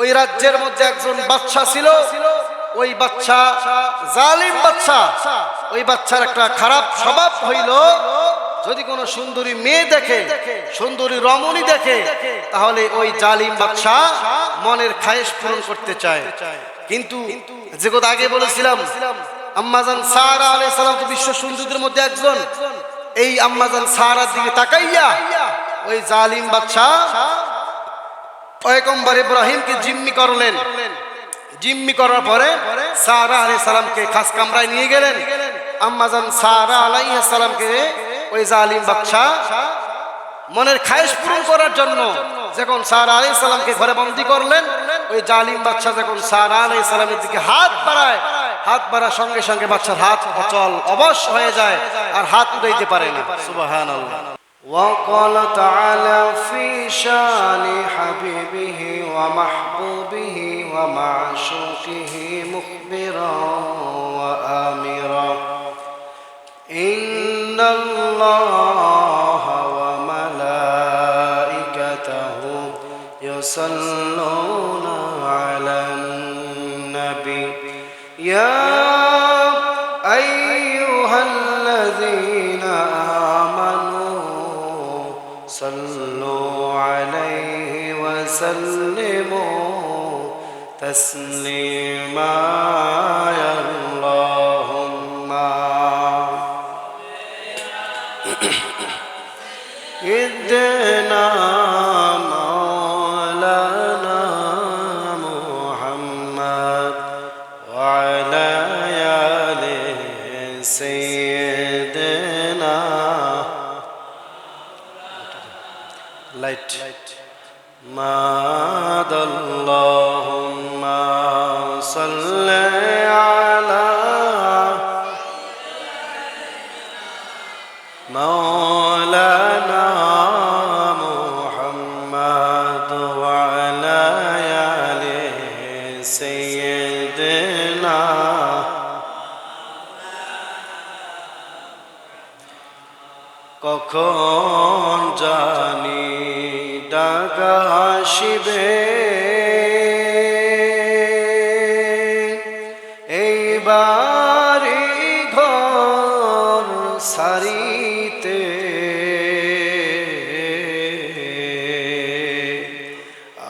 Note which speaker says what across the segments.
Speaker 1: ওই রাজ্যের মধ্যে একজন বাদশা ছিল। ওই বাদশা জালিম বাদশা। ওই বাদশার একটা খারাপ স্বভাব হইল, যদি কোনো সুন্দরী মেয়ে দেখে, সুন্দরী রমণী দেখে, তাহলে ওই জালিম বাদশা মনের খায়েশ পূরণ করতে চায়। কিন্তু যে কথা আগে বলেছিলাম, আম্মাজান সারা আলাইহিস সালাম তো বিশ্ব সুন্দরীদের মধ্যে একজন। এই আম্মাজান সারার দিকে তাকাইয়া ওই জালিম বাদশা পয়গম্বর ইব্রাহিমকে জিম্মি করলেন। জিম্মি করার পরে সারা আলাইহিস সালামকে খাস কামরায় নিয়ে গেলেন। আম্মাজান সারা আলাইহিস সালামকে ওই জালিম বাদশা মনের খায়েশ পূরণ করার জন্য যখন সারা আলাইহিস সালামকে ঘরে বন্দী করলেন, ওই জালিম বাদশা যখন সারা আলাইহিস সালামের দিকে হাত বাড়ায়, হাত বাড়ার সঙ্গে সঙ্গে বাদশার হাত অচল অবশ হয়ে যায়, আর হাত উঠাইতে পারে না। সুবহানাল্লাহ।
Speaker 2: وقال تعالى في شان حبيبه ومحبوبه ومعشوقه مخبرا وآمرا إن الله وملائكته يصلون على النبي يا أيها الذين صلوا عليه وسلموا تسليما يا اللهم إدنا مولانا محمد وعلى آله سيدنا light ماد اللهم صل على مولانا محمد وعلى آله سيدنا কখন জানি ডাকা আসিবে এইবারে ঘর সারিতে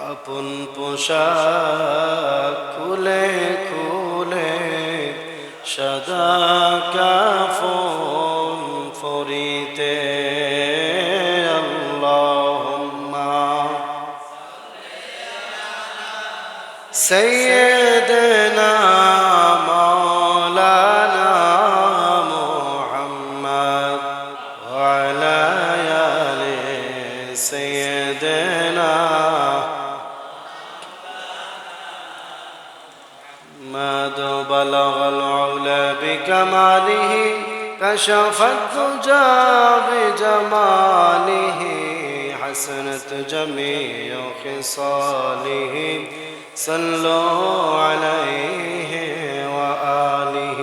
Speaker 2: আপন পোশাক খুলে খুলে সাদা কাফন ফরিতে سيدنا مولانا محمد وعلى آله سيدنا مد بلغ العلا بكماله كشف الدجى بجماله حسنت جميع خصاله صلوا عليه وآله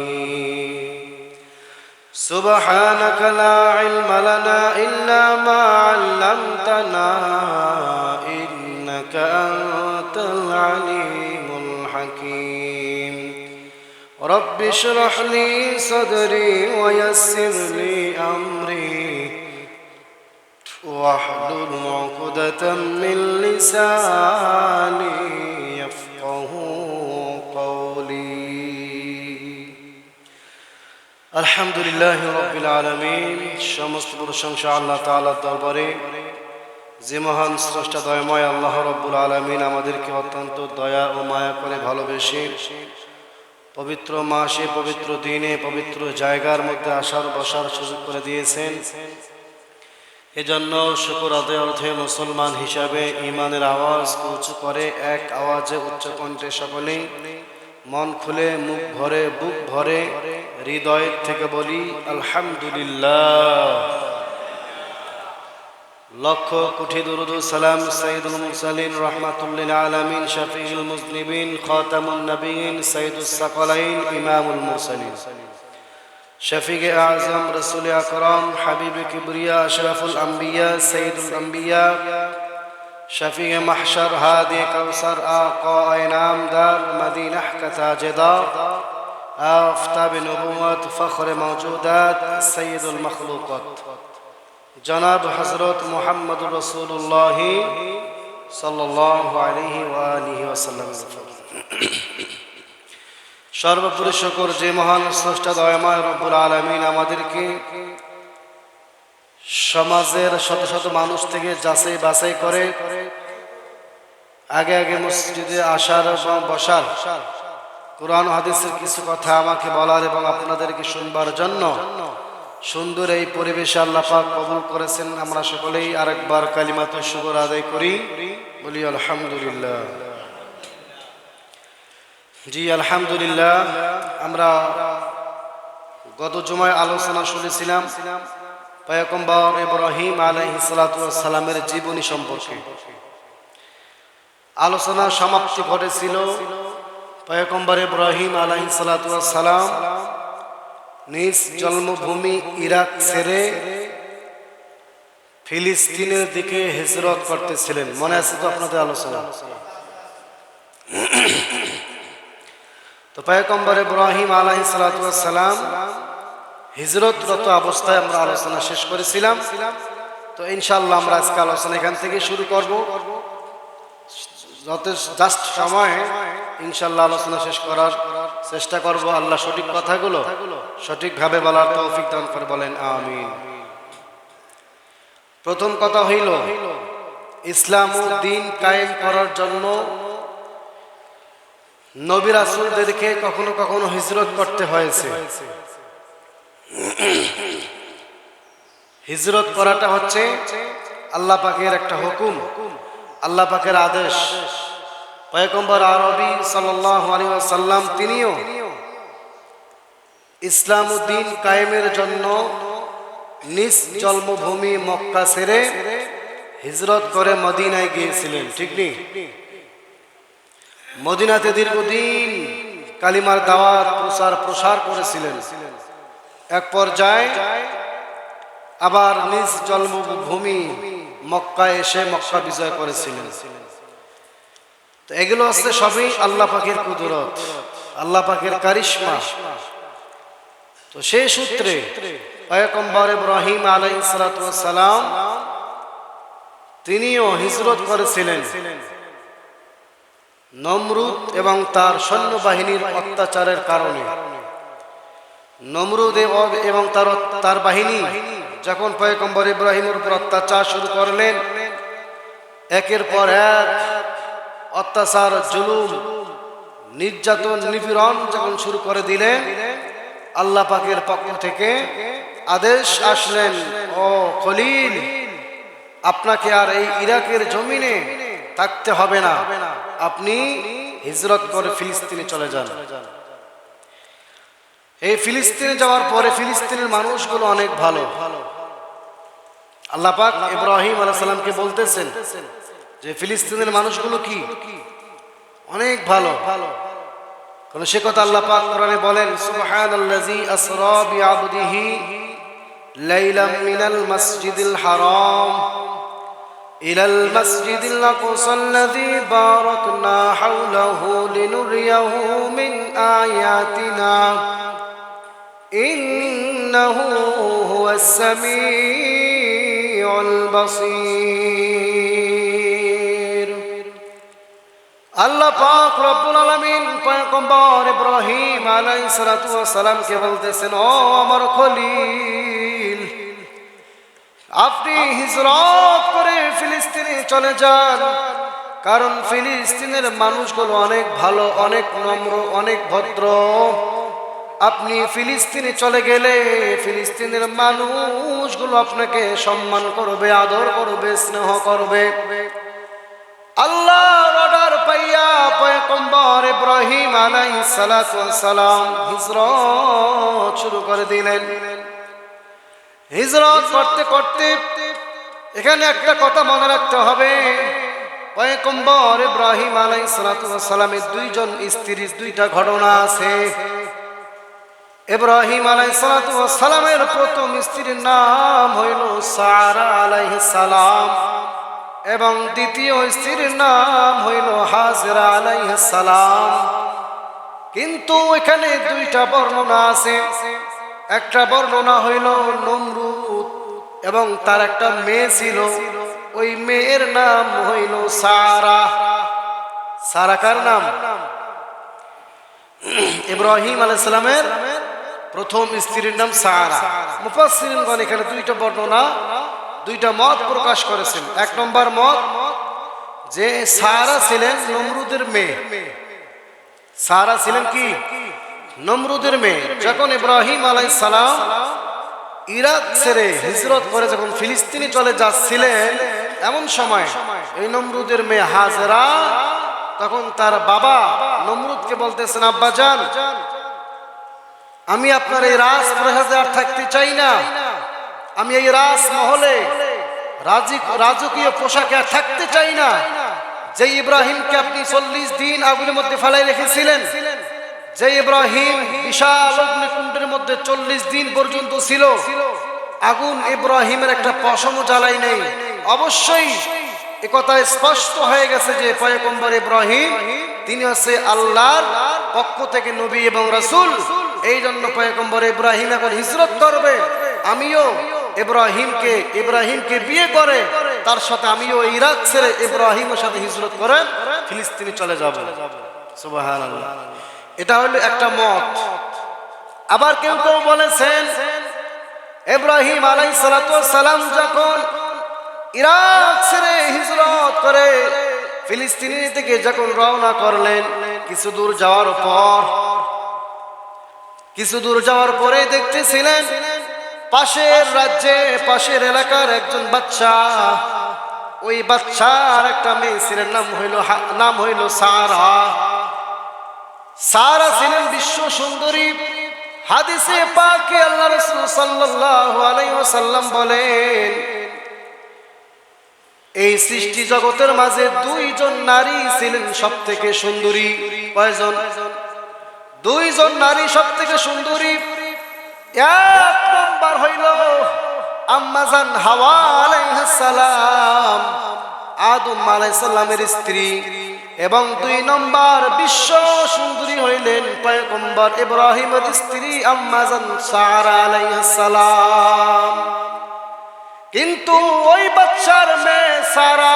Speaker 2: سبحانك لا علم لنا إلا ما علمتنا إنك أنت العليم الحكيم رب اشرح لي صدري ويسر لي أمري واحلل عقدة من لساني يفقه قولي الحمد لله رب العالمين সমস্ত প্রশংসা আল্লাহ তাআলার দরবারে, যে মহান স্রষ্টা দয়াময় আল্লাহ রব্বুল আলামিন আমাদেরকে অত্যন্ত দয়া ও মায়া করে ভালোবেসে পবিত্র মাসে, পবিত্র দিনে, পবিত্র জায়গার মধ্যে আসার বসার সুযোগ করে দিয়েছেন। এজন্য শুকর আদায় অর্থে মুসলমান হিসাবে ঈমানের আওয়াজ উঁচু করে এক আওয়াজে উচ্চ কণ্ঠে সকলে মন খুলে মুখ ভরে বুক ভরে হৃদয়ের থেকে বলি আলহামদুলিল্লাহ। লক্ষ কোটি দরুদ ও সালাম সাইয়্যিদুল মুরসালিন রাহমাতুল্লিল আলামিন শাফিউল মুজনিবিন খাতামুন নবিয়্যিন সাইয়্যিদুস সাকালাইন ইমামুল মুরসালিন শফিক আযম রাসূল আকরাম হাবিব কিবরিয়া আশরাফুল আম্বিয়া সাইয়্যিদুল আম্বিয়া शफीए महशर हादी कौसर आका इनामदार मदीना का ताजदार आफ़ताब नबूवत फ़ख्र मौजूदात सय्यदुल मखलूक़ात जनाब हज़रत मुहम्मद रसूलुल्लाह सल्लल्लाहु अलैहि व आलिहि वसल्लम। সর্বোপরি শুকর যে মহান স্রষ্টা দয়াময় রব্বুল আলামিন আমাদেরকে সমাজের শত শত মানুষ থেকে যাচাই বাছাই করে আগে আগে মসজিদে আসার এবং বসার, কোরআন হাদিসের কিছু কথা আমাকে বলার এবং আপনাদেরকে শুনবার জন্য সুন্দর এই পরিবেশে আল্লাহ পাক কবুল করেছেন। আমরা সকলেই আরেকবার কালিমাতু শুকর আদায় করি, বলি আলহামদুলিল্লাহ। জি আলহামদুলিল্লাহ। আমরা গত জুমায় আলোচনা শুনেছিলাম পয়গম্বর ইব্রাহিম আলাইহিস সালাতু ওয়াস সালামের জীবনী সম্পর্কে। আলোচনা সমাপ্তি ঘটেছিল পয়গম্বর ইব্রাহিম আলাইহিস সালাতু ওয়াস সালাম নিজ জন্মভূমি ইরাক ছেড়ে ফিলিস্তিনের দিকে হিজরত করতেছিলেন। মনে আছে তো আপনাদের আলোচনা? তো পয়গম্বর ইব্রাহিম আলাইহিস সালাতু ওয়াস সালাম হিজরতরত অবস্থায় আমরা আলোচনা শেষ করেছিলাম। তো ইনশাআল্লাহ আমরা আজকে আলোচনা এখান থেকে শুরু করব। জাস্ট সময় ইনশাআল্লাহ আলোচনা শেষ করার চেষ্টা করব। আল্লাহ সঠিক কথাগুলো সঠিকভাবে বলার তৌফিক দান করে, বলেন আমিন। প্রথম কথা হইল, ইসলাম ও দ্বীন কায়েম করার জন্য নবী রাসূলদেরকে কখনো কখনো হিজরত করতে হয়েছে। হিজরত করাটা হচ্ছে আল্লাহ পাকের একটা হুকুম, আল্লাহ পাকের আদেশ। পয়গম্বর আরবি সাল্লাল্লাহু আলাইহি ওয়াসাল্লাম তিনিও ইসলাম ও দ্বীন কায়েমের জন্য নিজ জন্মভূমি মক্কা ছেড়ে হিজরত করে মদিনায় গিয়েছিলেন, ঠিক নেই? মদিনাতে দীর্ঘদিন কালিমার দাওয়াত প্রসার করেছিলেন। এক পর্যায়ে আবার নিজ জন্মভূমি মক্কায় এসে মক্কা বিজয় করেছিলেন। তো এগুলো হচ্ছে সবই আল্লাহ পাকের কুদরত, আল্লাহ পাকের কারিশমা। তো সেই সূত্রে পয়গম্বর ইব্রাহিম আলাইহিস সালাতু ওয়াস সালাম তিনিও হিজরত করেছিলেন নমরুদ এবং তার সৈন্যবাহিনীর অত্যাচারের কারণে। নমরুদ এবং তার বাহিনী যখন পয়গম্বর ইব্রাহিমের উপর অত্যাচার শুরু করলেন, একের পর এক অত্যাচার, জুলুম, নির্যাতন, নিপীড়ন যখন শুরু করে দিলেন, আল্লাহ পাকের পক্ষ থেকে আদেশ আসলেন, ও খলিল, আপনাকে আর এই ইরাকের জমিনে থাকতে হবে না, আপনি হিজরত করে ফিলিস্তিনে চলে যান। এই ফিলিস্তিনে যাওয়ার পরে ফিলিস্তিনের মানুষগুলো অনেক ভালো। আল্লাহ পাক ইব্রাহিম আলাইহিস সালামকে বলতেছেন যে ফিলিস্তিনের মানুষগুলো কি অনেক ভালো। কারণ সে কথা আল্লাহ পাক কোরআনে বলেন, সুবহানাল্লাযী আসরা বিআবদিহি লাইলাম মিনাল মাসজিদিল হারাম ইলাল মাসজিদিল আকসাল্লাযী বারাকনা হাওলাহু লিনুরিয়াহু মিন আয়াতিনা ইন্নাহু হুয়াস সামিউল বাসীর। আল্লাহ পাক রব্বুল আলামিন পয়গম্বর ইব্রাহিম আলাইহিস সালাতু ওয়াস সালামকে বলতেছেন, ও আমার খলিল, আপনি হিজরত করে ফিলিস্তিনে চলে যান, কারণ ফিলিস্তিনের মানুষগুলো অনেক ভালো, অনেক নম্র, অনেক ভদ্র। আপনি ফিলিস্তিনে চলে গেলে ফিলিস্তিনের মানুষগুলো আপনাকে সম্মান করবে, আদর করবে, স্নেহ করবে। আল্লাহর অর্ডার পাইয়া পয়গম্বর ইব্রাহিম আলাইহিস সালাতু ওয়াস সালাম হিজরত শুরু করে দিলেন। হিজরত করতে করতে এখানে একটা কথা মনে রাখতে হবে, পয়গম্বর ইব্রাহিম আলাইহিস সালাতু ওয়াস সালামের দুইজন স্ত্রীর দুইটা ঘটনা আছে। ইব্রাহিম আলাইহিস সালাতু ওয়াস সালামের প্রথম স্ত্রীর নাম হইল সারা আলাইহিস সালাম,
Speaker 1: এবং দ্বিতীয় স্ত্রীর নাম হইল হাজেরা আলাইহিস সালাম। কিন্তু এখানে দুইটা বর্ণনা আছে। একটা বর্ণনা হইল নমরুদ এবং তার একটা মেয়ে ছিল, ওই মেয়ের নাম হইল সারা। সারা কার নাম? ইব্রাহিম আলাইহিস সালামের প্রথম স্ত্রীর নাম সারা। মুফাসসিরিনগণ এখানে দুইটা বর্ণনা, দুইটা মত প্রকাশ করেছেন। এক নম্বর মত যে সারা ছিলেন নমরুদের মেয়ে। সারা ছিলেন কি? নমরুদের মেয়ে। যখন ইব্রাহিম আলাইহিস সালাম ইরাক ছেড়ে হিজরত করে যখন ফিলিস্তিনে চলে যাচ্ছিলেন, এমন সময় এই নমরুদের মেয়ে হাজেরা তখন তার বাবা নমরুদকে বলতেছেন, আব্বাজান, আমি আপনার এই রাজপ্রাসাদে আর থাকতে চাই না, আমি এই রাজমহলে রাজকীয় পোশাকে আর থাকতে চাই না। যে ইব্রাহিমকে আপনি 40 দিন আগুনের মধ্যে ফেলাই রেখেছিলেন, যে ইব্রাহিম বিশাল অগ্নিকুণ্ডের মধ্যে 40 দিন পর্যন্ত ছিল, আগুন ইব্রাহিমের একটা পশমও জ্বালাই নেই। অবশ্যই একথা স্পষ্ট হয়ে গেছে যে পয়গম্বর ইব্রাহিম তিনি হচ্ছে আল্লাহর পক্ষ থেকে নবী এবং রাসূল। এই জন্য পয়গম্বর ইব্রাহিম এখন হিজরত করবে, আমিও ইব্রাহিমকে বিয়ে করে তার সাথে আমিও ইরাক ছেড়ে ইব্রাহিমের সাথে হিজরত করে ফিলিস্তিনে চলে যাব। সুবহানাল্লাহ। এটা হলো একটা মত। আবার কেউ কেউ বলেছেন ইব্রাহিম আলাইহিস সালাম যখন ইরাক ছেড়ে হিজরত করে ফিলিস্তিন থেকে যখন রওনা করলেন, কিছু দূর যাওয়ার পরে দেখতেছিলেন পাশের রাজ্যে পাশের এলাকার একজন বাচ্চা, ওই বাচ্চার একটা মেয়ে ছিলেন, নাম হইল সারা। সারা ছিলেন বিশ্ব সুন্দরী। হাদিসে পাকে আল্লাহ রাসূল সাল্লাল্লাহু আলাইহি ওয়াসাল্লাম বলেন, এই সৃষ্টি জগতের মাঝে দুইজন নারী ছিলেন সবথেকে সুন্দরী। কয়জন? দুইজন নারী সবথেকে সুন্দরী। এক নম্বর হইল আম্মাজান হাওয়া আলাইহিস সালাম, আদম আলাইহিস সালামের স্ত্রী, এবং দুই নম্বর বিশ্ব সুন্দরী হইলেন পয়গম্বর ইব্রাহিমের স্ত্রী আম্মাজান সারা আলাইহিস সালাম। কিন্তু ওই বাচ্চার মেয়ে সারা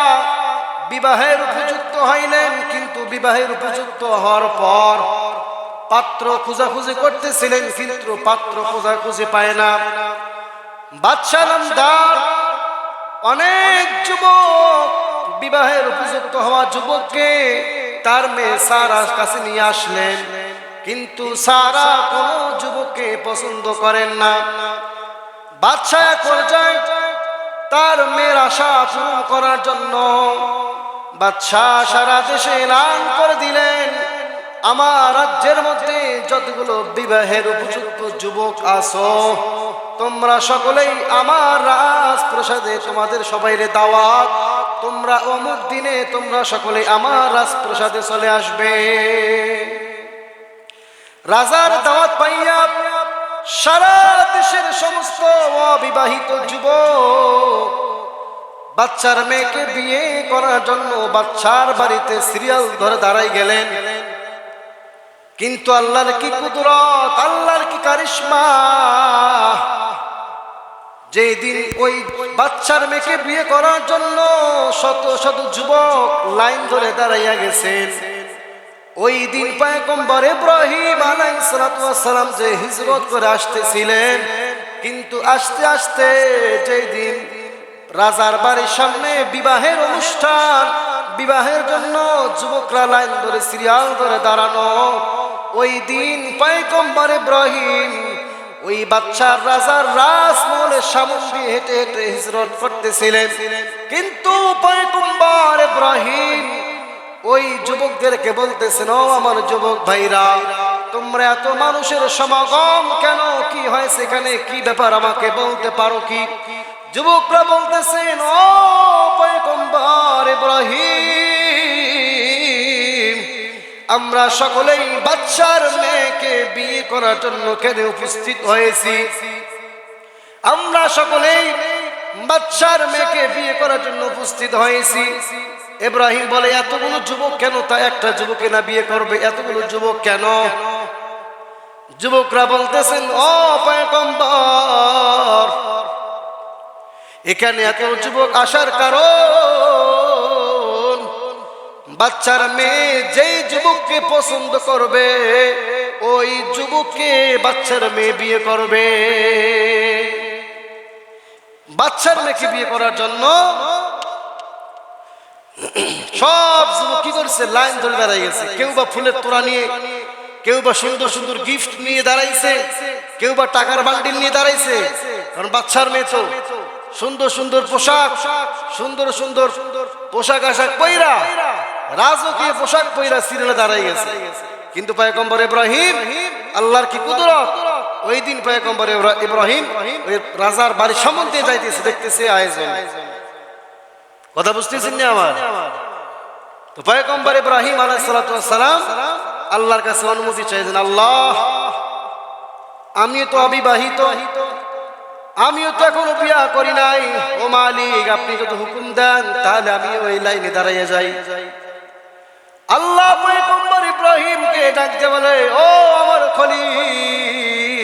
Speaker 1: বিবাহের উপযুক্ত হইলেন, কিন্তু বিবাহের উপযুক্ত হওয়ার পর পাত্র খোঁজাখুঁজি করতেছিলেন, কিন্তু পাত্র খোঁজাখুঁজি পায় না। বাদশা নামদার অনেক যুবক বিবাহের উপযুক্ত হওয়া যুবককে তার মেয়ে সারার কাছে নিয়ে আসলেন, কিন্তু সারা কোনো যুবককে পছন্দ করেন না। বাদশা এক পর্যায়ে তার মেয়ের আশা পূরণ করার জন্য বাদশা সারা দেশে এলান করে দিলেন, আমার রাজ্যের মধ্যে যতগুলো বিবাহের উপযুক্ত যুবক আছো, তোমরা সকলেই আমার রাজপ্রাসাদে, তোমাদের সবাইরে দাওয়াত, তোমরা অমুক দিনে তোমরা সকলে আমার রাজপ্রাসাদে চলে আসবে। রাজার দাওয়াত পাইয়া সারা দেশের সমস্ত অবিবাহিত যুবক বাচ্চার মেয়েকে বিয়ে করার জন্য বাচ্চার বাড়িতে সিরিয়াল ধরে দাঁড়াই গেলেন। কিন্তু আল্লাহর কি কুদরত, আল্লাহর কি কারিশমা, যেই দিন ওই বাচ্চার মেয়েকে বিয়ে করার জন্য শত শত যুবক লাইন ধরে দাঁড়াইয়া গেছেন, ওই দিন পয়গম্বর ইব্রাহিম আলাইহিস সালাম যে হিজরত করে আসতেছিলেন, কিন্তু আস্তে আস্তে যেই দিন রাজার বাড়ির সামনে বিবাহের অনুষ্ঠান, বিবাহের জন্য যুবকরা লাইন ধরে সিরিয়াল ধরে দাঁড়ানো, ওই দিন পয়গম্বর ইব্রাহিম ওই বাচ্চার রাজার রাজমহলের সামনে দিয়ে হেঁটে হেঁটে হিজরত করতেছিলেন। কিন্তু পয়গম্বর ইব্রাহিম ওই যুবকদেরকে বলতেছেন, ও আমার যুবক ভাইরা, তোমরা এত মানুষের সমাগম কেন? কি হয়েছে এখানে? কি ব্যাপার আমাকে বলতে পারো কি? যুবকরা বলতেছেন, ও পয়গম্বর ইব্রাহিম, আমরা সকলেই বাচ্চার মেয়েকে বিয়ে করার জন্য কেন উপস্থিত হয়েছি? আমরা সকলেই বাদশার মেয়েকে বিয়ে করার জন্য উপস্থিত হয়েছি। ইব্রাহিম বলে এতগুলো যুবক কেন? তা একটা যুবকে না বিয়ে করবে, এতগুলো যুবক কেন? যুবকরা বলতেছেন ও পয়গম্বর, এখানে এত যুবক আসার কারণ বাচ্চার মেয়ে যেই যুবককে পছন্দ করবে ওই যুবককে বাচ্চার মেয়ে বিয়ে করবে। বাচ্চার মেয়েকে বিয়ে করার জন্য সব যুবক কি করছে? লাইন ধরে দাঁড়াই গেছে। কেউ বা ফুলের তোড়া নিয়ে, কেউ বা সুন্দর সুন্দর গিফট নিয়ে দাঁড়াইছে, কেউ বা টাকার বান্ডিল নিয়ে দাঁড়াইছে। কারণ বাচ্চার মেয়ে তো সুন্দর সুন্দর পোশাক, সুন্দর সুন্দর পোশাক আশাক পয়রা, রাজকীয় পোশাক পয়রা সিরিয়ালে দাঁড়াই গেছে। কিন্তু পয়গম্বর ইব্রাহিম, আল্লাহর কি কুদরত, ওই দিন পয়গম্বর ইব্রাহিম ওই রাজার বাড়ির সামনে দিয়ে যাইতেছে, দেখতেছে আয়োজন। কথা বুঝতেছেন না আমার? তো পয়গম্বর ইব্রাহিম আলাইহিস সালাতু ওয়াস সালাম আল্লাহর কাছে অনুমতি চাইলেন, আল্লাহ আমিও তো অবিবাহিত, আমিও তো এখনো বিয়া করি নাই, ও মালিক আপনি যদি হুকুম দেন তাহলে আমি ওই লাইনে দাঁড়াইয়া যাই। আল্লাহ পয়গম্বর ইব্রাহিমকে ডাকতে বলে, ও আমার খলিল,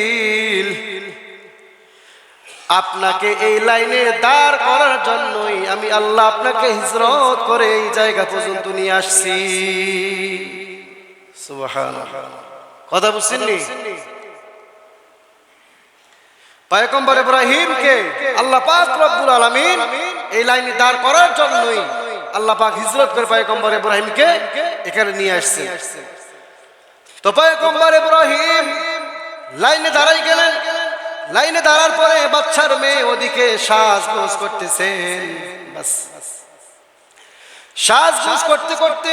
Speaker 1: আপনাকে এই লাইনে দাঁড় করার জন্যই আমি আল্লাহ আপনাকে হিজরত করে এই জায়গা পর্যন্ত নিয়ে আসছি। সুবহানাল্লাহ। কথা বুঝছেন নি? পয়গম্বর ইব্রাহিমকে আল্লাহ পাক রব্বুল আলামিন এই লাইনে দাঁড় করার জন্যই আল্লাহ পাক হিজরত করে পয়গম্বর ইব্রাহিমকে এখানে নিয়ে আসছেন। তো পয়গম্বর ইব্রাহিম লাইনে দাঁড়াই গেলেন। লাইনে দাঁড়ার পরে বাচ্চার মেয়ে ওদিকে সাজগোজ করতেছেন। বাস সাজগোজ করতে করতে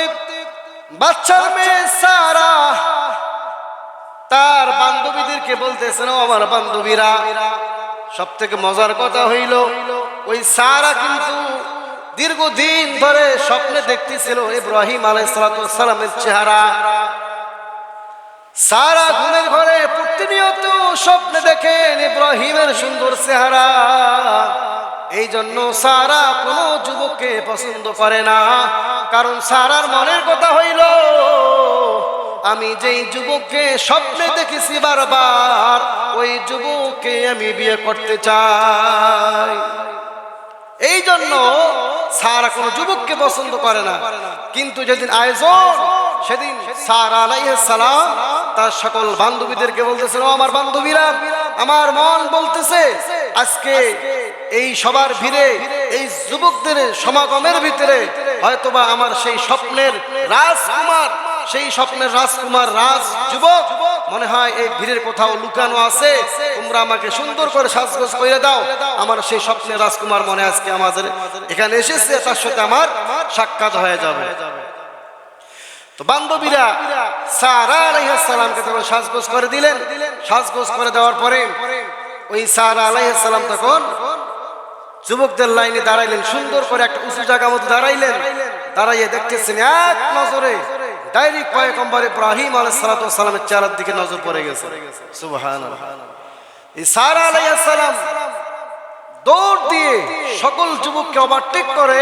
Speaker 1: বাচ্চার মেয়ে সারা তার বান্ধবীদেরকে বলতেছেন, ও আমার বান্ধবীরা, সব থেকে মজার কথা হইল ওই সারা কিন্তু দীর্ঘদিন ধরে স্বপ্নে দেখতেছিল ইব্রাহিম আলাইহিস সালাতু ওয়াস সালামের চেহারা। সারা ঘুমের ঘরে প্রতিনিয়ত স্বপ্নে দেখেন ইব্রাহিমের সুন্দর চেহারা। এই জন্য সারা কোনো যুবককে পছন্দ করে না, কারণ সারার মনের কথা হইল আমি যেই যুবককে স্বপ্নে দেখেছি বারবার ওই যুবককে আমি বিয়ে করতে চাই। এই জন্য সারা কোনো যুবককে পছন্দ করে না। কিন্তু যেদিন আয়োজন সেদিন সারা আলাইহিস সালাম তার সকল বান্ধবীদেরকে বলতেছেন, ও আমার বান্ধবীরা, আমার মন বলতেছে আজকে এই সবার ভিড়ে, এই যুবকদের সমাগমের ভিতরে হয়তোবা আমার সেই স্বপ্নের রাজকুমার, সেই স্বপ্নের রাজকুমার রাজ যুবক মনে হয় এই ভিড়ের কোথাও লুকানো আছে। তোমরা আমাকে সুন্দর করে সাজগোজ করে দাও, আমার সেই স্বপ্নের রাজকুমার মনে আজকে আমাদের এখানে এসেছে, তার সাথে আমার সাক্ষাৎ হয়ে যাবে। তো বান্ধবীরা সারা আলাইহিস সালামকে তখন সাজগোজ করে দিলেন। সাজগোজ করে দেওয়ার পরে ওই সারা আলাইহিস সালাম তখন যুবকদের লাইনে দাঁড়াইলেন, সুন্দর করে একটা উঁচু জায়গা মতো দাঁড়াইলেন। দাঁড়াইয়ে দেখতেছেন এক নজরে ডাইরেক্ট পয়গম্বর ইব্রাহিম আলাইহিস সালাতু ওয়াস সালামের চেহারার দিকে নজর পড়ে গেছে। সুবহানাল্লাহ। এই সারা আলাইহিস সালাম দৌড় দিয়ে সকল যুবককে ওভারটেক করে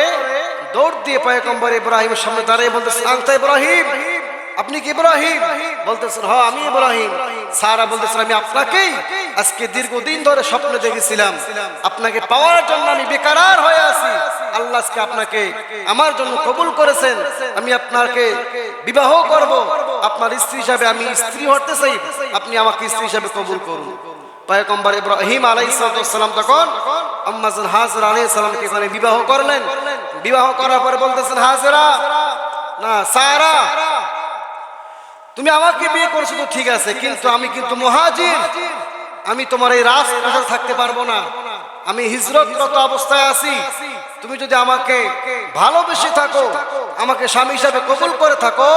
Speaker 1: দৌড় দিয়ে পয়গম্বর ইব্রাহিমের সামনে দাঁড়িয়ে বলতেছেন, আনতা ইব্রাহিম, আপনি কি ইব্রাহিম? বলতেছেন, হ্যাঁ আমি ইব্রাহিম। সারা বলতেছেন, আমি আপনাকেই আজকে দীর্ঘদিন ধরে স্বপ্ন দেখেছিলাম, আপনাকে পাওয়ার জন্য আমি বেকার হয়ে আছি। আল্লাহ আজকে আপনাকে আমার জন্য কবুল করেছেন, আমি আপনাকে বিবাহ করব, আপনার স্ত্রী হিসাবে আমি স্ত্রী হতে চাই, আপনি আমাকে স্ত্রী হিসাবে কবুল করুন। পয়গম্বর ইব্রাহিম আলাইহিস সালাম তখন আম্মা জান হাজরা আলাইহিস সালামকে এখানে বিবাহ করলেন। বিবাহ করার পরে বলতেছেন, হাজরা না সারা, তুমি আমাকে বিয়ে করেছো তো ঠিক আছে, কিন্তু আমি কিন্তু মুহাজির, আমি তোমার এই রাজপ্রাসাদে থাকতে পারবো না, আমি হিজরতরত অবস্থায় আছি। তুমি যদি আমাকে ভালোবেসে থাকো, আমাকে স্বামী হিসাবে কবুল করে থাকো,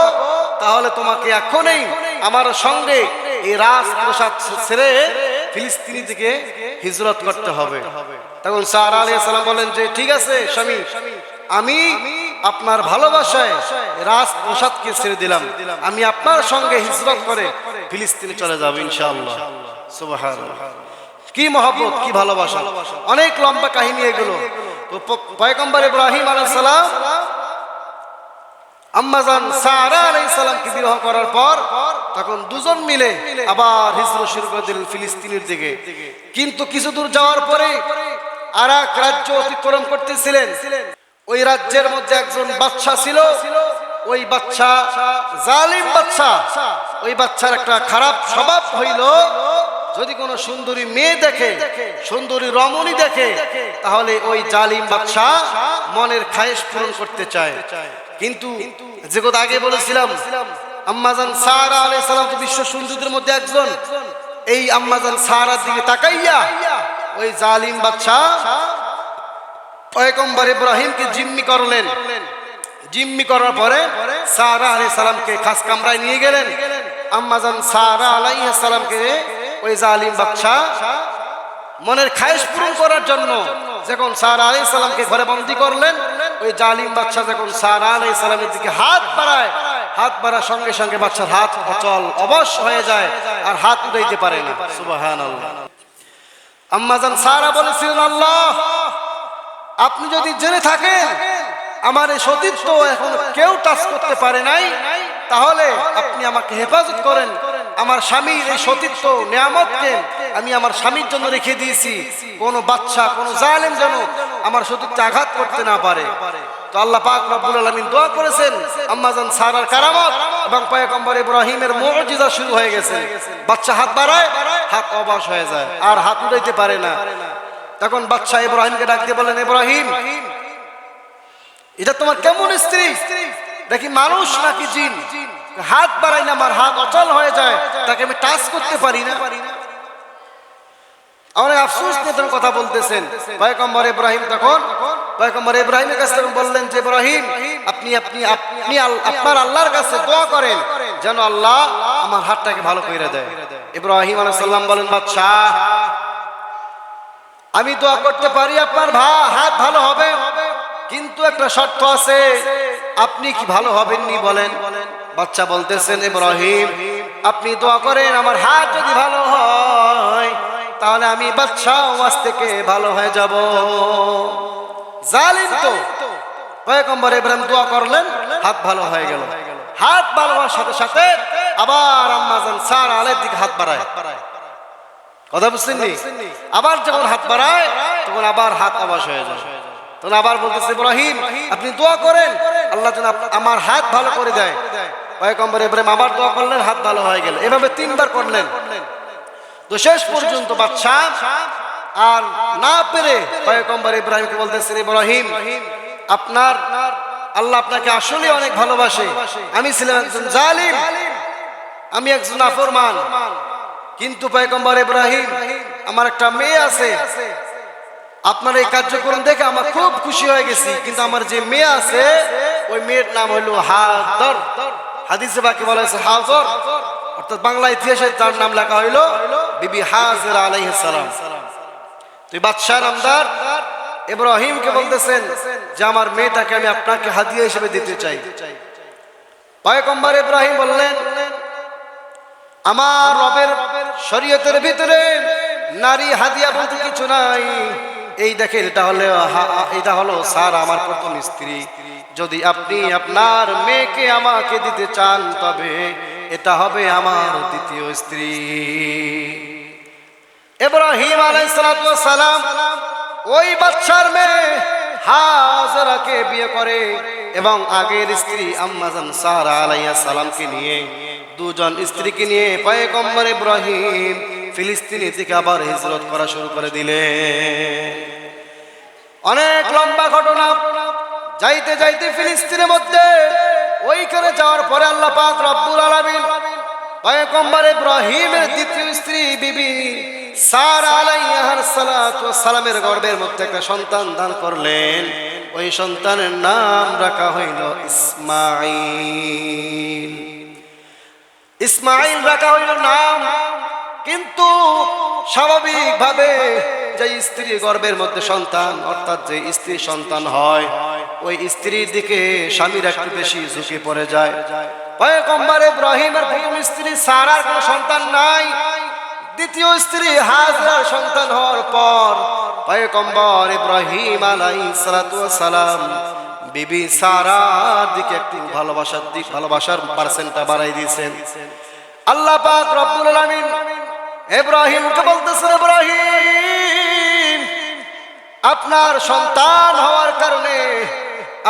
Speaker 1: তাহলে তোমাকে এখনই আমার সঙ্গে এই রাজপ্রাসাদ ছেড়ে ফিলিস্তিনি থেকে হিজরত করতে হবে। তখন সারা আলাইহিস সালাম বলেন যে ঠিক আছে স্বামী, আমি আপনার ভালোবাসায় রাজপ্রাসাদকে ছেড়ে দিলাম, আমি আপনার সঙ্গে হিজরত করে ফিলিস্তিনে চলে যাব ইনশাআল্লাহ। সুবহানাল্লাহ। কি মহব্বত, কি ভালোবাসা, অনেক লম্বা কাহিনী এগুলো। তো পয়গম্বর ইব্রাহিম আলাইহিস সালাম আম্মাজান সারা আলাইহিস সালামকে বিবাহ করার পর তখন দুজন মিলে আবার হিজরত শুরু করে দিলেন ফিলিস্তিনের দিকে। কিন্তু কিছু দূর যাওয়ার পরে আরেক রাজ্য অতিক্রম করতেছিলেন। ওই রাজ্যের মধ্যে একজন বাদশা ছিল। ওই বাদশা জালিম বাদশা। ওই বাদশার একটা খারাপ স্বভাব হইল, যদি কোনো সুন্দরী মেয়ে দেখে, সুন্দরী রমণী দেখে, তাহলে ওই জালিম বাদশা মনের খায়েশ পূরণ করতে চায়। কিন্তু যে কথা আগে বলেছিলাম, আম্মাজান সারা আলাইহিস সালাম তো বিশ্ব সুন্দরীদের মধ্যে একজন। এই আম্মাজান সারার দিকে তাকাইয়া ওই জালিম বাদশা পয়গম্বর ইব্রাহিমকে জিম্মি করলেন। জিম্মি করার পরে সারা আলাইহিস সালামকে খাস কামরায় নিয়ে গেলেন। আম্মাজান সারা আলাইহিস সালামকে ওই জালিম বাদশা মনের খায়েশ পূরণ করার জন্য যখন সারা আলাইহিস সালামকে ঘরে বন্দী করলেন, ওই জালিম বাদশা যখন সারা আলাইহিস সালামের দিকে হাত বাড়ায়, হাত বাড়ার সঙ্গে সঙ্গে বাদশার হাত অচল অবশ হয়ে যায়, আর হাত উঠাইতে পারে না। সুবহানাল্লাহ। আম্মাজান সারা বলেছিলেন, আল্লাহ, আপনি যদি জেনে থাকেন আমার এই সতীত্ব এখন কেউ টাচ করতে পারে নাই, তাহলে আপনি আমাকে হেফাজত করেন। আমার স্বামীর এই সতীত্ব নিয়ামতকে আমি আমার স্বামীর জন্য রেখে দিয়েছি, কোন বাদশা, কোন জালেম যেন আমার সতীত্ব আঘাত করতে না পারে। তো আল্লাহ পাক রব্বুল আলামিন দোয়া করেছেন, আম্মাজান সারার কারামত এবং পয়গম্বর ইব্রাহিমের মুজিজা শুরু হয়ে গেছে। বাদশা হাত বাড়ায়, হাত অবশ হয়ে যায়, আর হাত উঠাইতে পারে না। তখন বাদশা ইব্রাহিমকে ডাক দিয়ে বলেন, ইব্রাহিম, এটা তোমার কেমন স্ত্রী? দেখি মানুষ নাকি জিন? হাত বাড়াই না, আমার হাত অচল হয়ে যায়, তাকে আমি টাচ করতে পারি না। অনেক আফসোস নিয়ে তখন কথা বলতেছেন। পয়গম্বর ইব্রাহিম তখন পয়গম্বর ইব্রাহিমের কাছে বললেন যে, ইব্রাহিম, আপনি আপনি আপনি আপনার আল্লাহর কাছে দোয়া করেন যেন আল্লাহ আমার হাতটাকে ভালো করে দেয়। ইব্রাহিম আলাইহিস সালাম বলেন, বাদশাহ, আমি দোয়া করতে পারি আপনার হাত ভালো হবে, কিন্তু একটা শর্ত আছে। আপনি কি ভালো হবেননি বলেন? বাচ্চা বলতেছেন, ইব্রাহিম, আপনি দোয়া করেন আমার হাত যদি ভালো হয় তাহলে আমি বাদশা ওয়াজ থেকে ভালো হয়ে যাব। জালিম তো। পয়গম্বর ইব্রাহিম দোয়া করলেন, হাত ভালো হয়ে গেল। হাত ভালো হওয়ার সাথে সাথে আবার আম্মাজান সারা আলাইহির দিকে হাত বাড়ায়। কথা বুঝছেননি? আবার যখন হাত বাড়ায় তখন আবার হাত অবশ হয়ে যায়। তখন আবার বলতেছে, ইব্রাহিম, আপনি দোয়া করেন আল্লাহ যেন আমার হাত ভালো করে দেয়। পয়গম্বর ইব্রাহিম আবার দোয়া করলেন, হাত ভালো হয়ে গেল। এভাবে তিনবার করলেন। তো শেষ পর্যন্ত বাদশা আর না পেরে পয়গম্বর ইব্রাহিমকে বলতেছেন, ইব্রাহিম, আপনার আল্লাহ আপনাকে আসলে অনেক ভালোবাসে। আমি ছিলাম একজন জালিম, আমি একজন নাফরমান, কিন্তু পয়গম্বর ইব্রাহিম, আমার একটা মেয়ে আছে। আপনার এই কার্যক্রম দেখে আমার খুব খুশি হয়ে গেছি, কিন্তু আমার যে মেয়ে আছে ওই মেয়ের নাম হলো হাজর। হাদিসে বাকি বলা হয়েছে হাজর, অর্থাৎ বাংলা ইতিহাসে তার নাম লেখা হইলো বিবি হাজরা আলাইহিস সালাম। তুই বাদশাহ নামদার ইব্রাহিমকে বলতেছেন যে আমার মেয়েটাকে আমি আপনাকে হাদিয়া হিসেবে দিতে চাই। পয়গম্বর ইব্রাহিম বললেন, আমার রবের শরীয়তের ভিতরে নারী হাদিয়া বলতে কিছু নাই। এই দেখেন, এটা হলো সারা আমার প্রথম স্ত্রী। যদি আপনি আপনার মেয়েকে আমাকে দিতে চান তবে এটা হবে আমার দ্বিতীয় স্ত্রী। ইব্রাহিম আলাইহিস সালাম ওই বাদশার মেয়ে হাজরাকে বিয়ে করে এবং আগের স্ত্রী আম্মাজান সারা আলাইহিস সালামকে নিয়ে, দুজন স্ত্রীকে নিয়ে পয়গম্বর ইব্রাহিম ফিলিস্তিনের দিকে আবার হিজরত করা শুরু করে দিলেন। অনেক লম্বা ঘটনা। যাইতে যাইতে ফিলিস্তিনের মধ্যে ওইখানে যাওয়ার পরে আল্লাহ পাক রব্বুল আলামিন পয়গম্বর ইব্রাহিমের দ্বিতীয় স্ত্রী বিবি সারা আলাইহার সালাতু ওয়াস সালামের গর্ভের মধ্যে একটা সন্তান দান করলেন। ওই সন্তানের নাম রাখা হইল ইসমাঈল। ইসমাঈল রাখা হইল নাম। কিন্তু স্বাভাবিকভাবে যে স্ত্রী গর্ভের মধ্যে সন্তান, অর্থাৎ যে স্ত্রী সন্তান হয়, ওই স্ত্রীর দিকে স্বামীর একটু বেশি ঝুঁকে পড়ে যায়। পয়গম্বর ইব্রাহিমের প্রথম স্ত্রী সারার কোনো সন্তান নাই। দ্বিতীয় স্ত্রী হাজরার সন্তান হওয়ার পর পয়গম্বর ইব্রাহিম আলাইহিস সালাতু ওয়াস সালাম বিবি সারার দিকে একটু ভালোবাসার পার্সেন্টটা বাড়াই দিয়েছেন। আল্লাহ পাক রব্বুল আলামিন ইব্রাহিমকে বলতেছেন, ইব্রাহিম আপনার সন্তান হওয়ার কারণে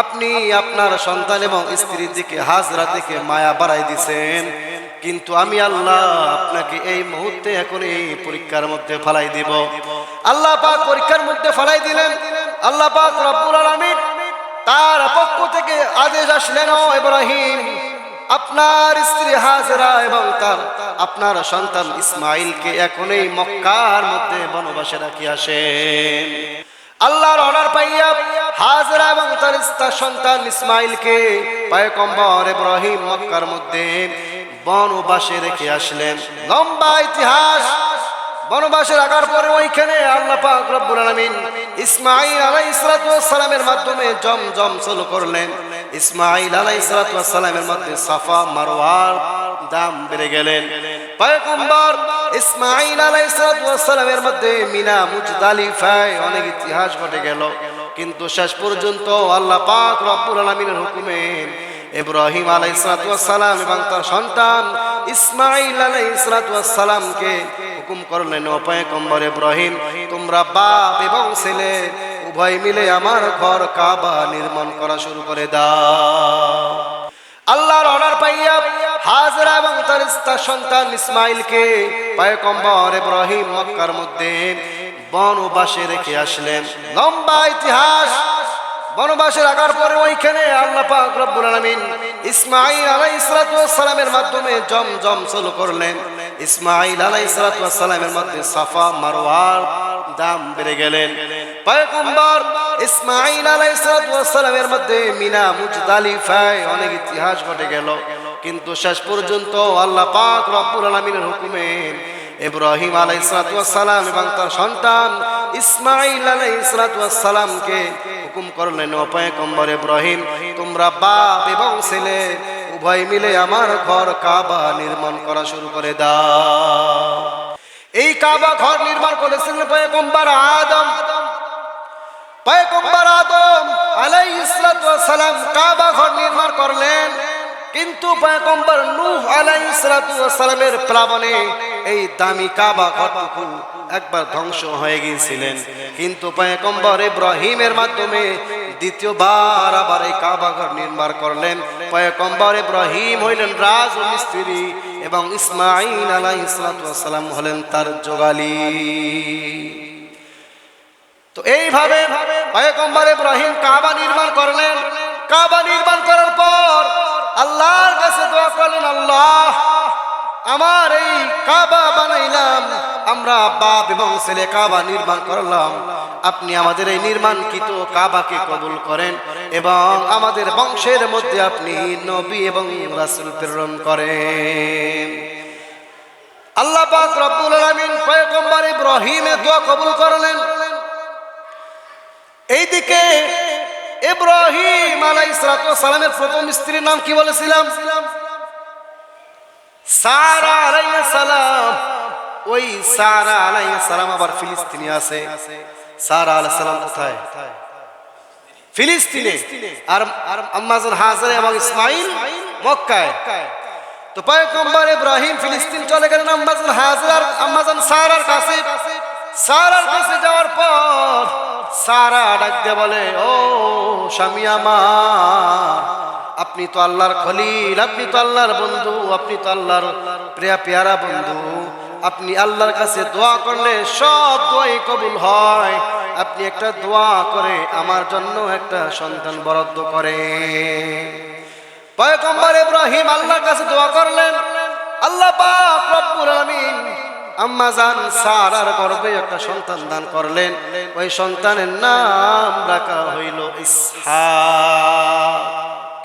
Speaker 1: আপনি আপনার সন্তান এবং স্ত্রীর দিকে হাজরা দিকে মায়া বাড়াই দিয়েছেন, কিন্তু আমি আল্লাহ আপনাকে এই মুহূর্তে এখন এই পরীক্ষার মধ্যে ফেলাই দিব। আল্লাহ পাক পরীক্ষার মধ্যে ফেলাই দিলেন। আল্লাহ পাক রব্বুল আলামিন তার পক্ষ থেকে আদেশ আসলেন, ও ইব্রাহিম আপনার স্ত্রী হাজরা এবং আপনার সন্তান ইসমাইলকে এখন এই মক্কার মধ্যে বনবাসে রাখি আসেন। আল্লাহর অর্ডার পাইয়া হাজরা এবং তার সন্তান ইসমাইলকে পয়গম্বর ইব্রাহিম মক্কার মধ্যে বনবাসে রেখে আসলেন। লম্বা ইতিহাস। বনবাসে রাখার পরে ওইখানে আল্লাহ পাক রব্বুল আলামিন ইসমাইল আলাইহিস সালাতু ওয়াস সালামের মাধ্যমে জমজম চালু করলেন। ইসমাইল আলাইহিস সালাতু ওয়াস সালামের মধ্যে সাফা মারওয়ার দাম বেড়ে গেলেন। পয়গম্বর ইসমাইল আলাইহিস সালাতু ওয়াস সালামের মধ্যে মিনা মুজদালিফায় অনেক ইতিহাস ঘটে গেল, কিন্তু শেষ পর্যন্ত আল্লাহ পাক রব্বুল আলামিনের হুকুমে ইব্রাহিম আলাইহিস সালাতু ওয়াস সালাম এবং তার সন্তান ইসমাইল আলাইহিস সালাতু ওয়াস সালামকে হুকুম করলেন, ও পয়গম্বর ইব্রাহিম তোমরা বাপ এবং ছেলে উভয় মিলে আমার ঘর কাবা নির্মাণ করা শুরু করে দাও। আল্লাহর অর্ডার পাইয়া হাজরা এবং তার সন্তান ইসমাইলকে পয়গম্বর ইব্রাহিম মক্কার মধ্যে বনবাসে রেখে আসলেন। লম্বা ইতিহাস। বনবাসে রাখার পরে ওইখানে আল্লাহ পাক রব্বুল আলামিন ইসমাইল আলাইহিস সালাতু ওয়াস সালামের মাধ্যমে জমজম চালু করলেন। ইসমাইল আলাইহিস সালাতু ওয়াস সালামের মধ্যে সাফা মারওয়ার দাম বেড়ে গেলেন। পয়গম্বর ইসমাইল আলাইহিস সালাতু ওয়াস সালামের মধ্যে মিনা মুজদালিফায় অনেক ইতিহাস ঘটে গেল, কিন্তু শেষ পর্যন্ত আল্লাহ পাক রব্বুল আলামিনের হুকুমে ইব্রাহিম আলাইহিস সালাতু ওয়াস সালাম এবং তার সন্তান ইসমাইল আলাইহিস সালাতু ওয়াস সালামকে হুকুম করলেন, ও পয়গম্বর ইব্রাহিম তোমরা বাপ এবং ছেলে উভয় মিলে আমার ঘর কাবা নির্মাণ করা শুরু করে দাও। এই কাবা ঘর নির্মাণ করেছিলেন পয়গম্বর আদম। পয়গম্বর আদম আলাইহিস সালাতু ওয়াস সালাম কাবা ঘর নির্মাণ করলেন, কিন্তু পয়গম্বর নূহ আলাইহিস সালাতু ওয়াস সালামের প্লাবনে এই দামি কাবা ঘরটুকু একবার ধ্বংস হয়ে গিয়েছিলেন, কিন্তু পয়গম্বর ইব্রাহিমের মাধ্যমে দ্বিতীয়বার আবার এই কাবা ঘর নির্মাণ করলেন। পয়গম্বর ইব্রাহিম হইলেন রাজমিস্ত্রি এবং ইসমাইল আলাইহিস সালাতু ওয়াস সালাম হলেন তার যোগালী। তো এইভাবে পয়গম্বর ইব্রাহিম কাবা নির্মাণ করলেন। কাবা নির্মাণ করার পর আল্লাহর কাছে দোয়া করলেন, আল্লাহ আমার এই কাবা বানাইলাম, আমরা বাপ এবং ছেলে কাবা নির্মাণ করলাম, আপনি আমাদের এই নির্মাণকৃত কাবাকে কবুল করেন এবং আমাদের বংশের মধ্যে আপনি নবী এবং রাসূল প্রেরণ করেন। আল্লাহ পাক রব্বুল আলামিন পয়গম্বর ইব্রাহিমের দোয়া কবুল করলেন। এইদিকে ইব্রাহিম আলাইহিস সালাতু ওয়াস সালামের প্রথম স্ত্রীর নাম কি বলেছিলাম? সারা আলাইহিস সালাম। ওই সারা আলাইহিস সালাম আবার ফিলিস্তিনে আছে। সারা আলাইহিস সালাম কোথায়? ফিলিস্তিনে। আর আম্মাজান হাজরা এবং ইসমাইল মক্কায়। তো পয়গম্বর ইব্রাহিম ফিলিস্তিন চলে গেলেন আম্মাজান হাজরা আম্মাজান সারার কাছে। সারার কাছে যাওয়ার পর সারা ডাক দিয়ে বলে, ও স্বামী আমার, আপনি তো আল্লাহর খলিল, আপনি তো আল্লাহর বন্ধু, আপনি তো আল্লাহর পেয়ারা বন্ধু, আপনি আল্লাহর কাছে দোয়া করলে সব দোয়াই কবুল হয়, আপনি একটা দোয়া করে আমার জন্য একটা সন্তান বরাদ্দ করেন। পয়গম্বর ইব্রাহিম আল্লাহর কাছে দোয়া করলেন। আল্লাহ পাক রব্বুল আলামিন আম্মাজান সারার গর্ভে একটা সন্তান দান করলেন। ওই সন্তানের নাম রাখা হইল ইসহাক।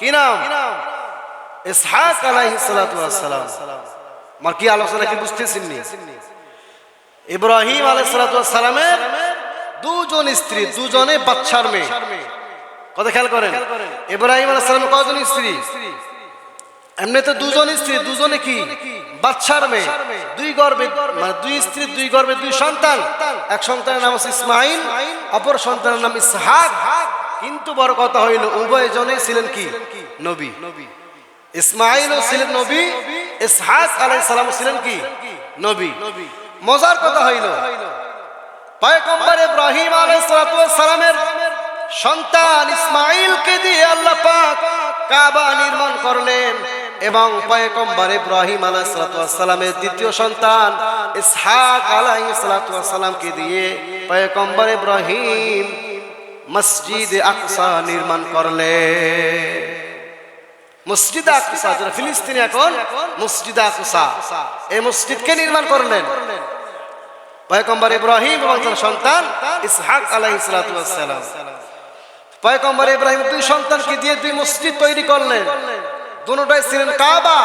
Speaker 1: কি নাম? ইসহাক আলাইহিস সালাতু ওয়াস সালাম। আমার কি আলোচনা কি বুঝতেছেন? ইব্রাহিম আলাইহিস সালাতু ওয়াস সালামের দুজন স্ত্রী, দুজনে বাচ্চার মেয়ে। কথা খেয়াল করেন, ইব্রাহিম আলাইহিস সালামের কয়জন স্ত্রী? এমনিতে দুজন স্ত্রী, দুজনে কি বাদশার মেয়ে, দুই গর্ভে মানে দুই স্ত্রীর দুই গর্ভে দুই সন্তান, এক সন্তানের নাম হচ্ছে ইসমাইল, অপর সন্তানের নাম ইসহাক। কিন্তু বড় কথা হইল উভয় জনেই ছিলেন কি নবী। ইসমাইলও ছিলেন নবী, ইসহাক আলাইহিস সালাম ছিলেন কি নবী। মজার কথা হইল পয়গম্বর ইব্রাহিম আলাইহিস সালামের সন্তান ইসমাইলকে দিয়ে আল্লাহ পাক কাবা নির্মাণ করলেন এবং পয়গম্বর ইব্রাহিম আলাইহিস সালামের দ্বিতীয় সন্তান ইসহাক আলাইহিস সালামকে দিয়ে পয়গম্বর ইব্রাহিম মসজিদ আকসা নির্মাণ করলেন। মসজিদ আকসা যেটা ফিলিস্তিনে এখন মসজিদ আকসা, এই মসজিদকে নির্মাণ করলেন পয়গম্বর ইব্রাহিম এবং তার সন্তান ইসহাক আলাইহিস সালাম। পয়গম্বর ইব্রাহিম দুই সন্তানকে দিয়ে দুই মসজিদ তৈরি করলেন। দুটোটাই ছিলেন কাবা,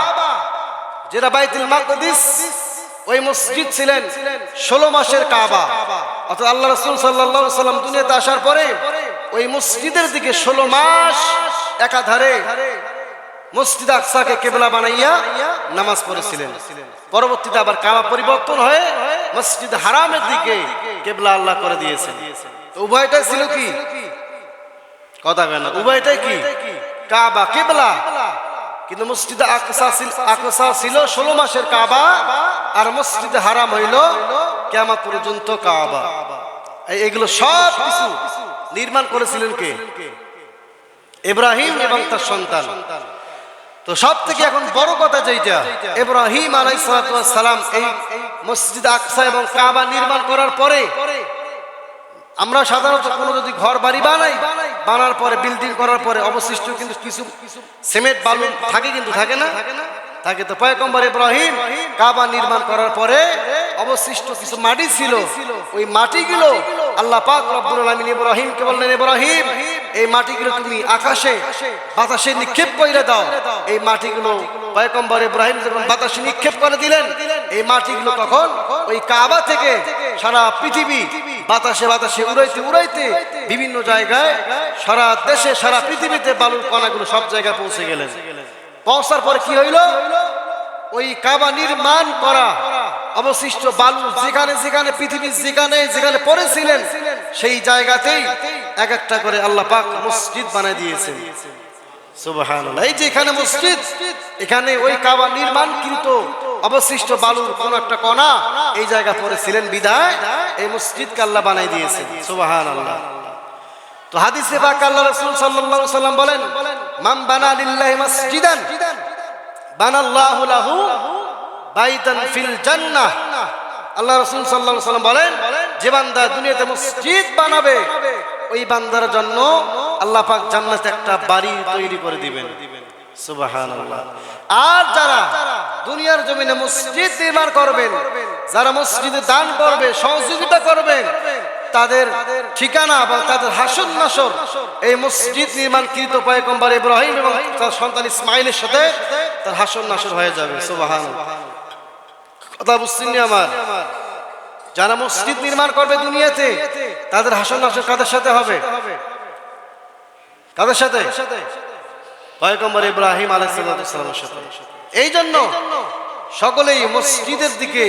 Speaker 1: যেটা বাইতুল মাকদিস, ওই মসজিদ ছিলেন 16 মাসের কাবা। অর্থাৎ আল্লাহ রাসূল সাল্লাল্লাহু আলাইহি সাল্লাম দুনিয়াতে আসার পরে ওই মসজিদের দিকে 16 মাস একাধারে মসজিদ আকসাকে কিবলা বানাইয়া নামাজ পড়েছিলেন। পরবর্তীতে আবার কাবা পরিবর্তন হয়ে মসজিদ হারামের দিকে কিবলা আল্লাহ করে দিয়েছেন। তো উভয়টাই ছিল কি কথা কেন, উভয়টাই কি কাবা কিবলা। কিন্তু মসজিদ আকসা ছিল 16 মাসের কাবা, আর মসজিদ হারাম হইল কিয়ামত পর্যন্ত কাবা। এগুলো সব কিছু নির্মাণ করেছিলেন কে? ইব্রাহিম এবং তার সন্তান। তো সব থেকে এখন বড় কথা যেটা, ইব্রাহিম আলাইহিস সালাম এই মসজিদ আকসা এবং কাবা নির্মাণ করার পরে, আমরা সাধারণত কোনো যদি ঘর বাড়ি বানার পরে বিল্ডিং করার পরে অবশিষ্ট কিন্তু কিছু সিমেন্ট বালু থাকে, কিন্তু থাকে না থাকে। তো পয়গম্বর ইব্রাহিম কাবা নির্মাণ করার পরে অবশিষ্ট কিছু মাটি ছিল, ওই মাটিগুলো আল্লাহ পাক রব্বুল আলামিন ইব্রাহিমকে বললেন, ইব্রাহিম এই মাটিগুলো তুমি আকাশে বাতাসে নিক্ষেপ করে দাও। এই মাটিগুলো পয়গম্বর ইব্রাহিম যখন বাতাসে নিক্ষেপ করে দিলেন, এই মাটিগুলো তখন ওই কাবা থেকে সারা পৃথিবী বাতাসে বাতাসে উড়াইতে উড়াইতে বিভিন্ন জায়গায় সারা দেশে সারা পৃথিবীতে বালুর কণাগুলো সব জায়গায় পৌঁছে গেলেন। পৌঁছার পরে কি হইল, ওই কাবা নির্মাণ করা অবশিষ্ট বালু যেখানে যেখানে পৃথিবীর যেখানে যেখানে পড়েছিলেন সেই জায়গাতেই এক একটা করে আল্লাহ পাক মসজিদ বানিয়ে দিয়েছেন। সুবহানাল্লাহ। এই যে এখানে মসজিদ, এখানে ওই কাবা নির্মাণকৃত অবশিষ্ট বালুর কোন একটা কণা এই জায়গা পড়েছিলেন বিদায় এই মসজিদকে আল্লাহ বানিয়ে দিয়েছেন। সুবহানাল্লাহ। তো হাদিসে পাক আল্লাহ রাসূল সাল্লাল্লাহু আলাইহি ওয়াসাল্লাম বলেন, মান বানা লিল্লাহি মাসজিদান বানাল্লাহু লাহু বাইতান ফিল জান্নাহ। আল্লাহ রাসূল সাল্লাল্লাহু আলাইহি ওয়াসাল্লাম বলেন, যে বান্দা দুনিয়াতে মসজিদ বানাবে ওই বান্দার জন্য আল্লাহ পাক জান্নাতে একটা বাড়ি তৈরি করে দিবেন। সুবহানাল্লাহ। আর যারা দুনিয়ার জমিনে মসজিদ নির্মাণ করবেন, যারা মসজিদে দান করবে, সহযোগিতা করবেন, তাদের ঠিকানা বা তাদের হাসর নাসর এই মসজিদ নির্মাণকৃত পয়গম্বর ইব্রাহিম এবং তার সন্তান ইসমাইলের সাথে তার হাসর নাসর হয়ে যাবে। সুবহানাল্লাহ। কথা বুঝছেন আমার? যারা মসজিদ নির্মাণ করবে দুনিয়াতে, তাদের হাসর নাসর কাদের সাথে হবে? কাদের সাথে? পয়গম্বর ইব্রাহিম আলাইহিস সালামের সাথে। এই জন্য সকলেই মসজিদের দিকে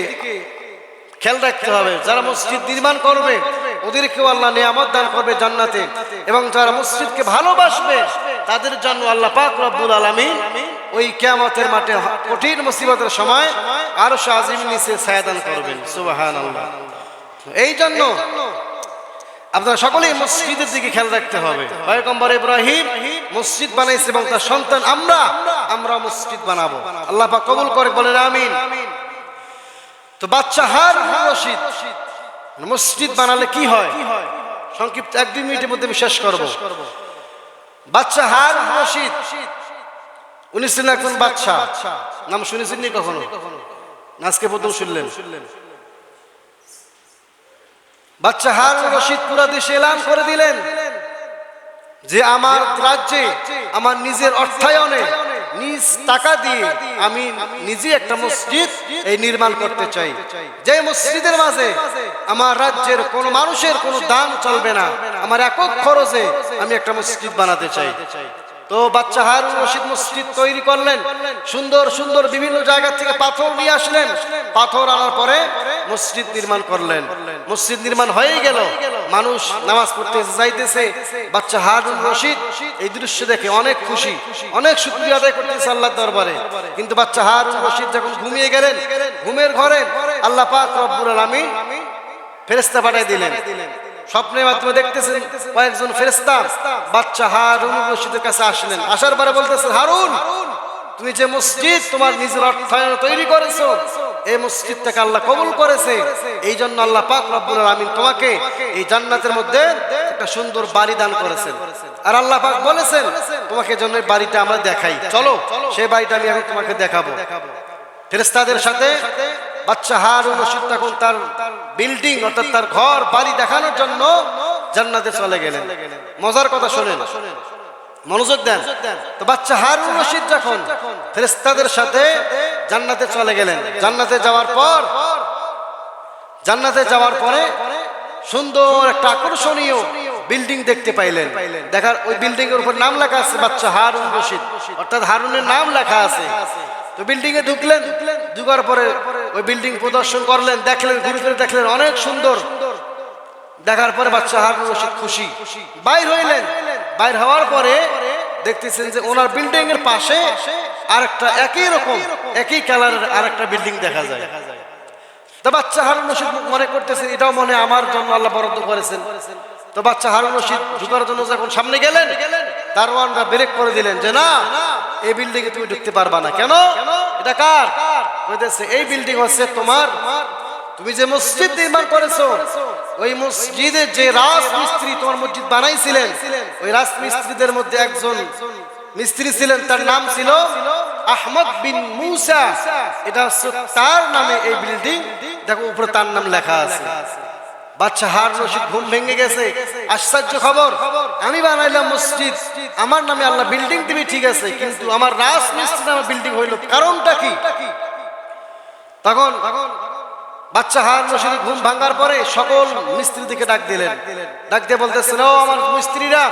Speaker 1: খেয়াল রাখতে হবে। যারা মসজিদ নির্মাণ করবে ওদেরকেও আল্লাহ নিয়ামত দান করবে জান্নাতে, এবং যারা মসজিদকে ভালোবাসবে তাদের জন্য আল্লাহ পাক রব্বুল আলামিন ওই কিয়ামতের মাঠে কঠিন মুসিবতের সময় আরশ আজিম নিচে ছায়া দান করবেন। সুবহানাল্লাহ। এই জন্য আপনারা সকলেই মসজিদের দিকে খেয়াল রাখতে হবে। পয়গম্বর ইব্রাহিম মসজিদ বানাইছে এবং তার সন্তান আমরা মসজিদ বানাবো। আল্লাহ পাক কবুল করে, বলেন আমিন। তো বাচ্চা হারুন রশিদ মসজিদ বানালে কি হয়, সংক্ষিপ্ত 1-2 মিনিটের মধ্যে আমি শেষ করব। বাচ্চা হারুন রশিদ উনি ছিলেন একজন বাচ্চা, নাম শুনেছেন নি কখনো? আজকে প্রথম শুনলেন। বাচ্চা হারুন রশিদ পুরো দেশে এলান করে দিলেন যে আমার রাজ্যে আমার নিজের অর্থায়নে নিজ টাকা দিয়ে আমি নিজে একটা মসজিদ এই নির্মাণ করতে চাই, যে মসজিদের মাঝে আমার রাজ্যের কোন মানুষের কোনো দান চলবে না, আমার একক খরচে আমি একটা মসজিদ বানাতে চাই। তো বাচ্চা হারুন রশিদ মসজিদ তৈরি করলেন, সুন্দর সুন্দর বিভিন্ন জায়গা থেকে পাথর নিয়ে আসলেন, পাথর আনার পরে মসজিদ নির্মাণ করলেন। মসজিদ নির্মাণ হয়ে গেল, মানুষ নামাজ পড়তে যাইতেছে। বাচ্চা হারুন রশিদ এই দৃশ্য দেখে অনেক খুশি, অনেক শুকরিয়া আদায় করতেছে আল্লাহর দরবারে। কিন্তু বাচ্চা হারুন রশিদ যখন ঘুমিয়ে গেলেন, ঘুমের ঘরে আল্লাহ পাক রব্বুল আলামিন ফেরেশতা পাঠিয়ে দিলেন। স্বপ্নের মাধ্যমে দেখতেছেন কয়েকজন ফেরেশতা বাচ্চা হারুন রশিদের কাছে আসলেন। আসার পরে বলতেছেন, হারুন, তুমি যে মসজিদ তোমার নিজের অর্থায়নে তৈরি করেছো, এই মসজিদটাকে আল্লাহ কবুল করেছে। এই জন্য আল্লাহ পাক রব্বুল আলামিন তোমাকে এই জান্নাতের মধ্যে একটা সুন্দর বাড়ি দান করেছেন। আর আল্লাহ পাক বলেছেন তোমাকে জন্য বাড়িটা আমরা দেখাই, চলো সেই বাড়িটা আমি এখন তোমাকে দেখাবো। ফেরেশতাদের সাথে বাচ্চা হারুন রশিদ তখন তার বিল্ডিং অর্থাৎ তার ঘর বাড়ি দেখানোর জন্য জান্নাতে চলে গেলেন। মজার কথা শোনেন, মনোযোগ দেন। তো বাচ্চা হারুন রশিদ যখন ফেরেশতাদের সাথে জান্নাতে চলে গেলেন, জান্নাতে যাওয়ার পরে সুন্দর একটা আকর্ষণীয় বিল্ডিং দেখতে পাইলেন। দেখার ওই বিল্ডিং এর উপর নাম লেখা আছে বাচ্চা হারুন রশিদ, অর্থাৎ হারুনের নাম লেখা আছে। তো বিল্ডিং এ ঢুকলেন, ঢুকার পরে ওই বিল্ডিং প্রদর্শন করলেন, দেখলেন, ঘুরে ফিরে দেখলেন অনেক সুন্দর। দেখার পরে বাচ্চা হারুন রশিদ খুশি, বাইর হইলেন। বাইর হওয়ার পরে দেখতেছেন যে ওনার বিল্ডিং এর পাশে আরেকটা একই রকম একই কালারের আরেকটা বিল্ডিং দেখা যায়। তো বাচ্চা হারুন রশিদ মনে করতেছেন এটাও মনে আমার জন্য আল্লাহ বরাদ্দ করেছেন। তো বাচ্চা হারুন রশিদ ঢুকার জন্য যখন সামনে গেলেন, দারোয়ানরা ব্রেক করে দিলেন যে না, এই বিল্ডিং এ তুমি ঢুকতে পারবা না। কেন? এটা কার? কইতেছে এই বিল্ডিং হচ্ছে তোমার, তুমি যে মসজিদ নির্মাণ করেছো, ওই মসজিদে যে রাজমিস্ত্রি তোমার মসজিদ বানাইছিলেন, ওই রাজমিস্ত্রিদের মধ্যে একজন মিস্ত্রি ছিলেন, তার নাম ছিল আহমদ বিন মুসা। এটা হচ্ছে তার নামে এই বিল্ডিং, দেখো উপরে তার নাম লেখা আছে। বাচ্চা হারুন রশিদ ঘুম ভেঙে গেছে, আশ্চর্য খবর, আমি বানাইলাম মসজিদ, আমার নামে আল্লাহ বিল্ডিং দিবি ঠিক আছে, কিন্তু আমার রাজমিস্ত্রি নামে বিল্ডিং হইল, কারণটা কি? তখন বাচ্চা হারুন রশিদ ঘুম ভাঙার পরে সকল মিস্ত্রিদেরকে ডাক দিলেন। ডাক দিয়ে বলতেছেন, ও আমার মিস্ত্রিরা,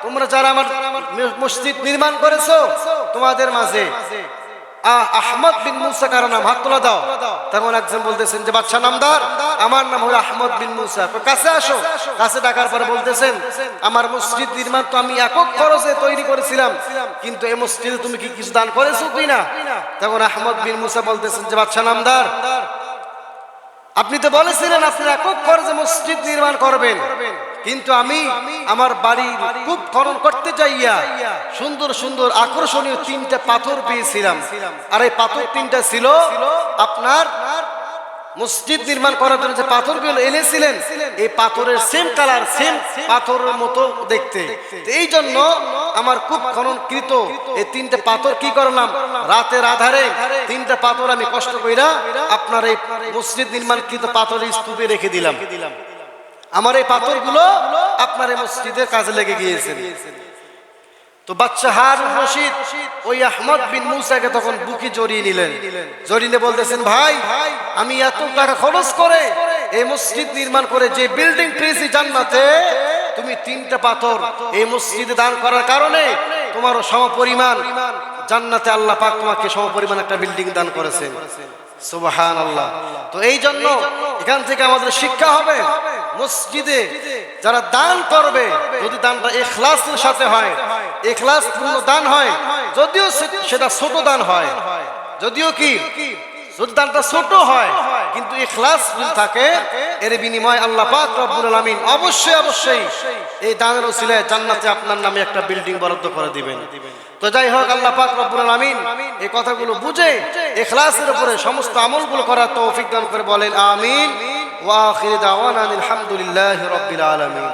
Speaker 1: তোমরা যারা আমার মসজিদ নির্মাণ করেছো, তোমাদের মাঝে আহমদ বিন মুসা কার নাম, হাত তোলা দাও। তখন একজন বলতেছেন যে বাচ্চা নামদার, আমার নাম হলো আহমদ বিন মুসা। কাছে আসো। কাছে ডাকার পরে বলতেছেন, আমার মসজিদ নির্মাণ তো আমি একক খরচে তৈরি করেছিলাম, কিন্তু এই মসজিদে তুমি কি কিছু দান করেছো কিনা? তখন আহমদ বিন মুসা বলতেছেন যে বাচ্চা নামদার, আপনি তো বলেছিলেন আপনি একক খরচে মসজিদ নির্মাণ করবেন, কিন্তু আমি আমার বাড়ি খুব খনন করতে যাইয়া সুন্দর সুন্দর আকর্ষণীয় তিনটা পাথর পেয়েছিলাম, আর এই পাথর তিনটা ছিল আপনার মসজিদ নির্মাণ করার জন্য যে পাথরগুলো এনেছিলেন, এই পাথরের সেম কালার, সেম পাথরের মতো দেখতে। এই জন্য আমার খুব খননকৃত এই তিনটা পাথর কি করলাম, রাতের আধারে তিনটা পাথর আমি কষ্ট কইরা আপনার এই মসজিদ নির্মাণকৃত পাথরের স্তূপে রেখে দিলাম। আমার এই পাথরগুলো আপনার এই মসজিদের কাজে লেগে গিয়েছে। তো বাচ্চা হারুন রশিদ ওই আহমদ বিন মুসাকে তখন বুকে জড়িয়ে নিলেন, জড়িয়ে বলতেছেন, ভাই, আমি এত টাকা খরচ করে এই মসজিদ নির্মাণ করে যে বিল্ডিং পেয়েছি জান্নাতে, তুমি তিনটা পাথর এই মসজিদে দান করার কারণে তোমারও সমপরিমাণ জান্নাতে আল্লাহ পাক তোমাকে সমপরিমাণ একটা বিল্ডিং দান করেছেন। সুবহানাল্লাহ। তো এই জন্য এখান থেকে আমাদের শিক্ষা হবে, মসজিদে যারা দান করবে, যদি দানটা ইখলাসের সাথে হয়, ইখলাসপূর্ণ দান হয়, যদিও সেটা ছোট দান হয়, যদিও কি যদি দানটা ছোট হয়, কিন্তু ইখলাস যদি থাকে, এর বিনিময়ে আল্লাহ পাক রব্বুল আলামিন অবশ্যই অবশ্যই এই দানের ওসিলায় জান্নাতে আপনার নামে একটা বিল্ডিং বরাদ্দ করে দিবেন। তো যাই হোক, আল্লাহ পাক রব্বুল আলামিন এই কথাগুলো বুঝে ইখলাসের উপরে সমস্ত আমলগুলো করার তৌফিক দান করে, বলেন আমিন। ওয়া আখির দাওয়ানা আলহামদুলিল্লাহি রাব্বিল আলামিন।